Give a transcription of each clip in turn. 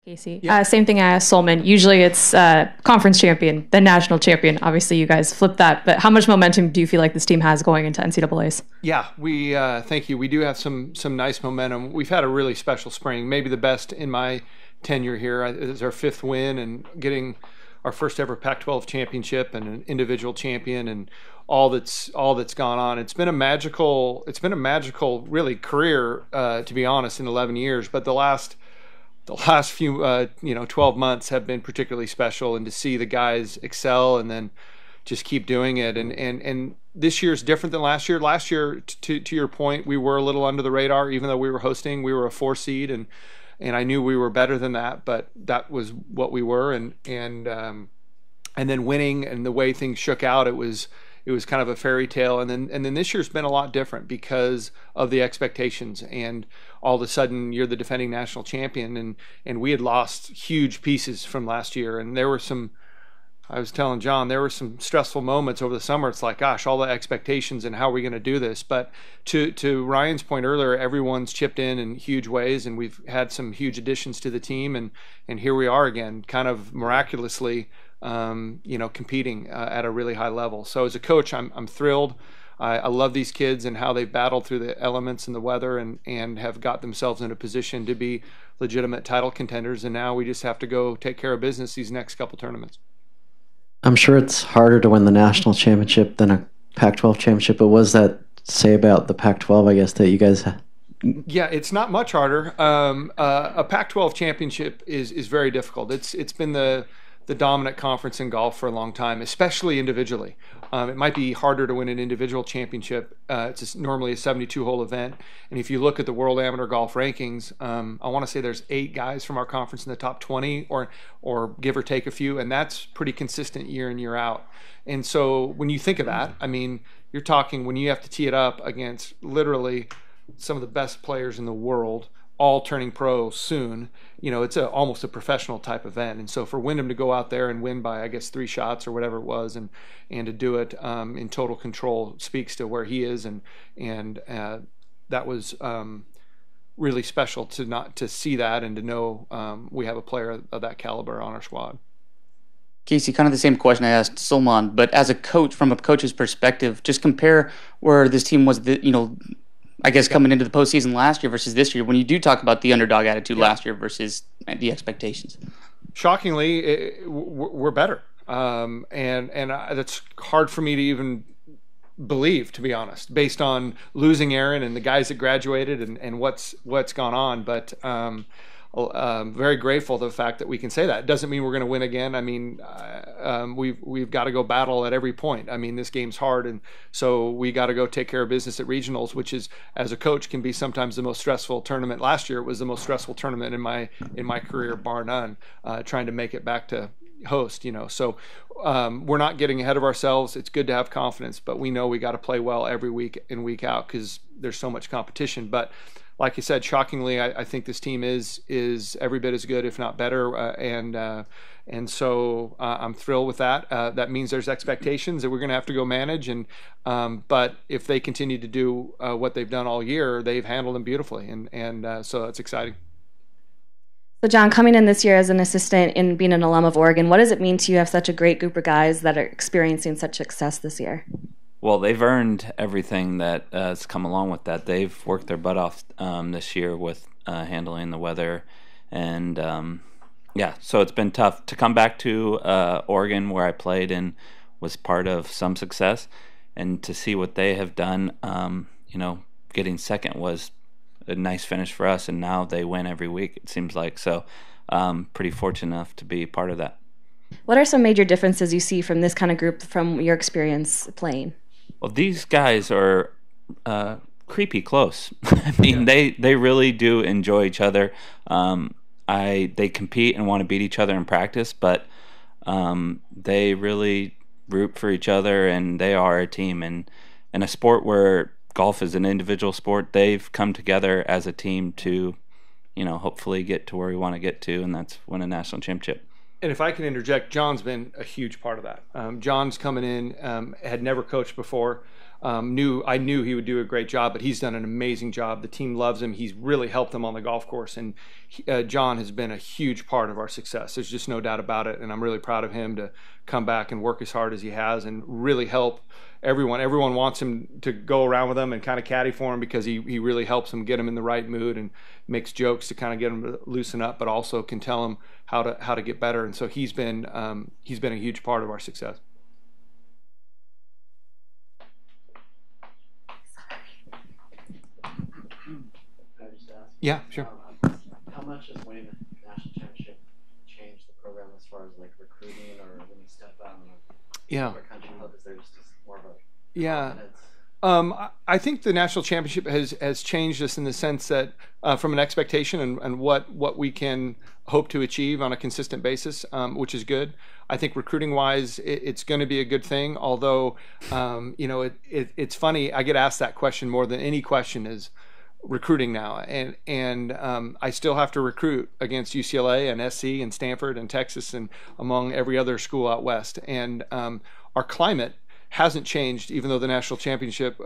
Casey. Yeah. Same thing I asked Solomon. Usually it's conference champion, then national champion. Obviously, you guys flipped that. But how much momentum do you feel like this team has going into NCAAs? Yeah, we thank you. We do have some nice momentum. We've had a really special spring, maybe the best in my tenure here. It's our 5th win and getting our first ever Pac-12 championship and an individual champion and all that's gone on. It's been a magical really career to be honest in 11 years. But the last few 12 months have been particularly special, and to see the guys excel and then just keep doing it. And this year's different than last year. Last year, to your point, we were a little under the radar, even though we were hosting. We were a 4 seed, and I knew we were better than that, but that was what we were. And then winning and the way things shook out, it was kind of a fairy tale. And then this year's been a lot different because of the expectations, and all of a sudden you're the defending national champion, and we had lost huge pieces from last year, and there were some. I was telling John, there were some stressful moments over the summer. It's like, gosh, all the expectations and how are we going to do this? But to Ryan's point earlier, everyone's chipped in huge ways, and we've had some huge additions to the team, and here we are again, kind of miraculously, competing at a really high level. So as a coach, I'm thrilled. I love these kids and how they've battled through the elements and the weather and have got themselves in a position to be legitimate title contenders. And now we just have to go take care of business these next couple tournaments. I'm sure it's harder to win the national championship than a Pac-12 championship, but what does that say about the Pac-12, I guess, that you guys have? Yeah, it's not much harder. A Pac-12 championship is very difficult. It's been the dominant conference in golf for a long time, especially individually. It might be harder to win an individual championship. It's normally a 72-hole event. And if you look at the World Amateur Golf rankings, I want to say there's 8 guys from our conference in the top 20 or give or take a few, and that's pretty consistent year in, year out. And so when you think of that, I mean, you're talking when you have to tee it up against literally some of the best players in the world, all turning pro soon, it's almost a professional type event. And so for Wyndham to go out there and win by, I guess, 3 shots or whatever it was, and to do it in total control speaks to where he is, and that was really special to see that and to know we have a player of that caliber on our squad. Casey, kind of the same question I asked Solomon, but as a coach, from a coach's perspective, just compare where this team was, I guess coming into the postseason last year versus this year, when you do talk about the underdog attitude last year versus the expectations. Shockingly, we're better, and that's hard for me to even believe, to be honest, based on losing Aaron and the guys that graduated and what's gone on. But very grateful to the fact that we can say that. It doesn't mean we're going to win again. I mean, we've got to go battle at every point. I mean, this game's hard, and so we got to go take care of business at regionals, which is, as a coach, can be sometimes the most stressful tournament. Last year it was the most stressful tournament in my career, bar none, trying to make it back to host. So we're not getting ahead of ourselves. It's good to have confidence, but we know we got to play well every week in, week out, because there's so much competition. But like you said, shockingly, I think this team is every bit as good, if not better, and so I'm thrilled with that. That means there's expectations that we're going to have to go manage, but if they continue to do what they've done all year, they've handled them beautifully, and so that's exciting. So John, coming in this year as an assistant and being an alum of Oregon, what does it mean to you have such a great group of guys that are experiencing such success this year? Well, they've earned everything that has come along with that. They've worked their butt off this year with handling the weather. And, so it's been tough. To come back to Oregon, where I played and was part of some success, and to see what they have done, getting second was a nice finish for us, and now they win every week, it seems like. So pretty fortunate enough to be part of that. What are some major differences you see from this kind of group from your experience playing? Well, these guys are creepy close. I mean, they really do enjoy each other. They compete and want to beat each other in practice, but they really root for each other, and they are a team. And in a sport where golf is an individual sport, they've come together as a team to, hopefully get to where we want to get to, and that's win a national championship. And if I can interject, John's been a huge part of that. John's coming in, had never coached before, I knew he would do a great job, but he's done an amazing job. The team loves him. He's really helped them on the golf course, and John has been a huge part of our success. There's just no doubt about it, and I'm really proud of him to come back and work as hard as he has and really help everyone. Everyone wants him to go around with them and kind of caddy for him because he really helps them get him in the right mood and makes jokes to kind of get him to loosen up, but also can tell him how to get better. And so he's been a huge part of our success. Yeah, sure. How much has winning the national championship changed the program as far as like recruiting or when you step out in a country club? Is there just more of a confidence? I think the national championship has changed us in the sense that from an expectation and what we can hope to achieve on a consistent basis, which is good. I think recruiting wise, it's going to be a good thing. Although, it's funny. I get asked that question more than any question is recruiting now, and I still have to recruit against UCLA and SC and Stanford and Texas and among every other school out west. And our climate hasn't changed, even though the national championship,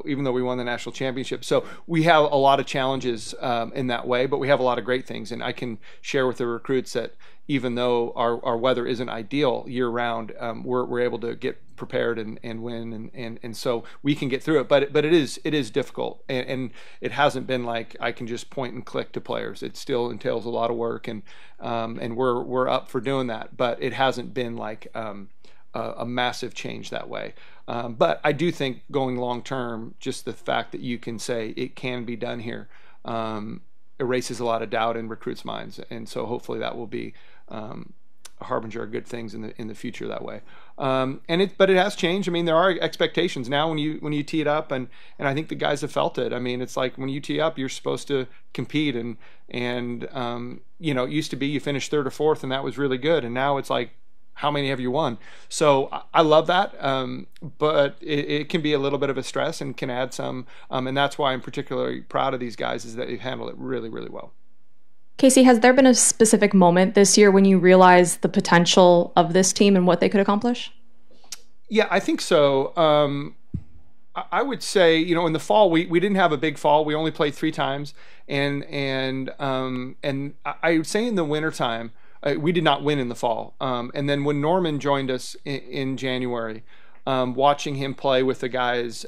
even though we won the national championship. So we have a lot of challenges in that way, but we have a lot of great things. And I can share with the recruits that even though our weather isn't ideal year round, we're able to get prepared and win, and so we can get through it. But it is difficult, and it hasn't been like I can just point and click to players. It still entails a lot of work, and we're up for doing that. But it hasn't been like a massive change that way. But I do think going long term, just the fact that you can say it can be done here erases a lot of doubt in recruits' minds, and so hopefully that will be a harbinger of good things in the future that way. But it has changed. I mean, there are expectations now when you tee it up, and I think the guys have felt it. I mean, it's like when you tee up, you're supposed to compete, and it used to be you finished third or fourth, and that was really good, and now it's like, how many have you won? So I love that, but it can be a little bit of a stress and can add some, and that's why I'm particularly proud of these guys, is that they've handled it really, really well. Casey, has there been a specific moment this year when you realized the potential of this team and what they could accomplish? Yeah, I think so. I would say, in the fall, we didn't have a big fall. We only played 3 times, and I would say in the wintertime, we did not win in the fall. And then when Norman joined us in January, watching him play with the guys,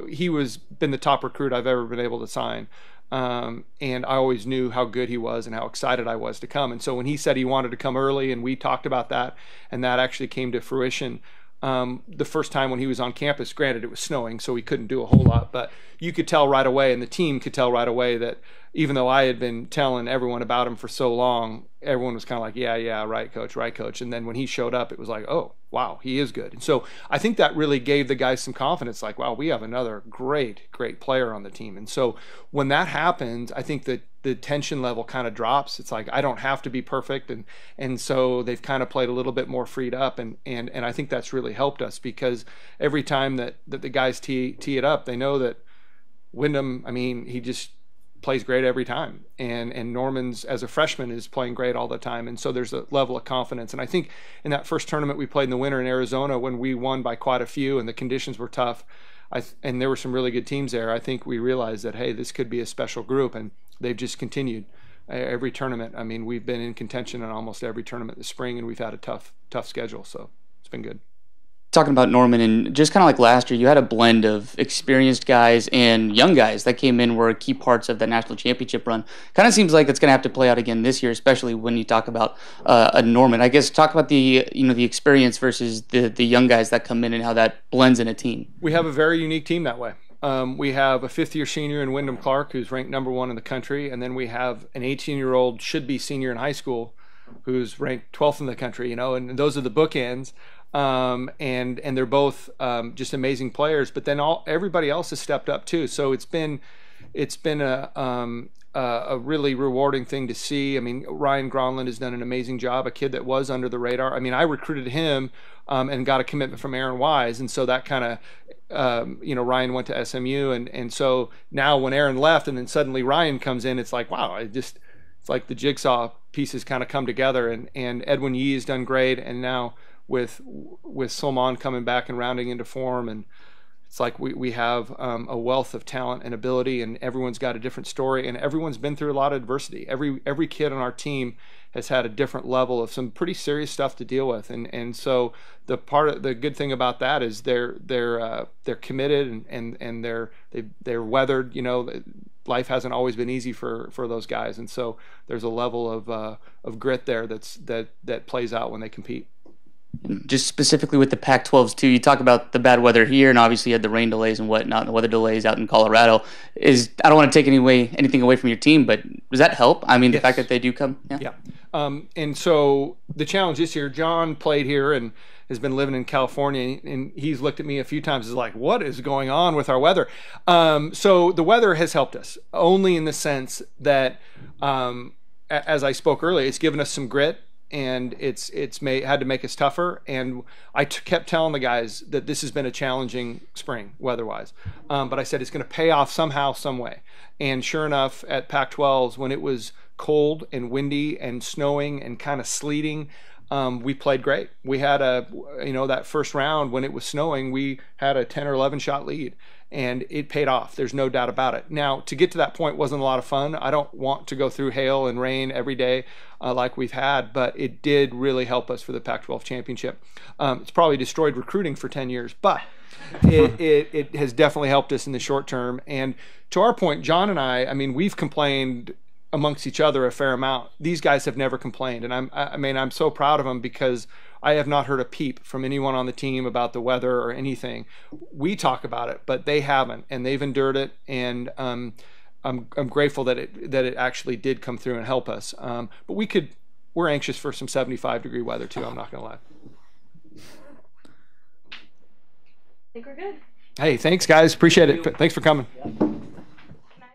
he was been the top recruit I've ever been able to sign. And I always knew how good he was and how excited I was to come. And so when he said he wanted to come early, and we talked about that, and that actually came to fruition, the first time when he was on campus, granted it was snowing, so he couldn't do a whole lot, but you could tell right away, and the team could tell right away, that even though I had been telling everyone about him for so long, everyone was kind of like, yeah, right, coach. And then when he showed up, it was like, oh, wow, he is good. And so I think that really gave the guys some confidence, like, wow, we have another great player on the team. And so when that happens, I think that the tension level kind of drops. It's like, I don't have to be perfect. And so they've kind of played a little bit more freed up. And I think that's really helped us, because every time that the guys tee it up, they know that Wyndham, I mean, he just plays great every time, and Norman's as a freshman is playing great all the time, and so there's a level of confidence. And I think in that first tournament we played in the winter in Arizona, when we won by quite a few and the conditions were tough, and there were some really good teams there, I think we realized that, hey, this could be a special group, and they've just continued every tournament. I mean, we've been in contention in almost every tournament this spring, and we've had a tough schedule, so it's been good. Talking about Norman, and just kind of like last year, you had a blend of experienced guys and young guys that came in, were key parts of the national championship run. Kind of seems like it's going to have to play out again this year, especially when you talk about a Norman. I guess talk about the experience versus the young guys that come in and how that blends in a team. We have a very unique team that way. We have a 5th-year senior in Wyndham Clark, who's ranked number 1 in the country, and then we have an 18-year-old should-be senior in high school who's ranked 12th in the country. And those are the bookends. And they're both just amazing players. But then everybody else has stepped up too. So it's been a really rewarding thing to see. I mean, Ryan Gronlund has done an amazing job. A kid that was under the radar. I mean, I recruited him and got a commitment from Aaron Wise, and so that kind of Ryan went to SMU, and so now when Aaron left, and then suddenly Ryan comes in, it's like, wow, it's like the jigsaw pieces kind of come together, and Edwin Yee has done great, and now with Solomon coming back and rounding into form, and It's like we have a wealth of talent and ability, and everyone's got a different story, and everyone's been through a lot of adversity. Every kid on our team has had a different level of some pretty serious stuff to deal with, and so the good thing about that is they're committed and they're weathered. You know, life hasn't always been easy for those guys, and so there's a level of grit there that plays out when they compete. Just specifically with the Pac-12s too, you talk about the bad weather here, and obviously you had the rain delays and whatnot, and the weather delays out in Colorado. I don't want to take anything away from your team, but does that help? I mean, the fact that they do come. Yeah. And so the challenge this year, John played here and has been living in California, and he's looked at me a few times as like, what is going on with our weather? So the weather has helped us only in the sense that, as I spoke earlier, it's given us some grit. And it's had to make us tougher. And I kept telling the guys that this has been a challenging spring weather-wise. But I said it's going to pay off somehow, some way. And sure enough, at Pac-12s, when it was cold and windy and snowing and kind of sleeting, we played great. We had that first round when it was snowing, we had a 10 or 11 shot lead. And it paid off. There's no doubt about it. Now, to get to that point wasn't a lot of fun. I don't want to go through hail and rain every day like we've had, but it did really help us for the Pac-12 championship. It's probably destroyed recruiting for 10 years, but it has definitely helped us in the short term. And to our point, John and I mean, we've complained amongst each other a fair amount. These guys have never complained, and I'm so proud of them because I have not heard a peep from anyone on the team about the weather or anything. We talk about it, but they haven't, and they've endured it. And I'm grateful that it actually did come through and help us. But we're anxious for some 75-degree weather too. I'm not going to lie. I think we're good. Hey, thanks guys. Appreciate it. Thanks for coming.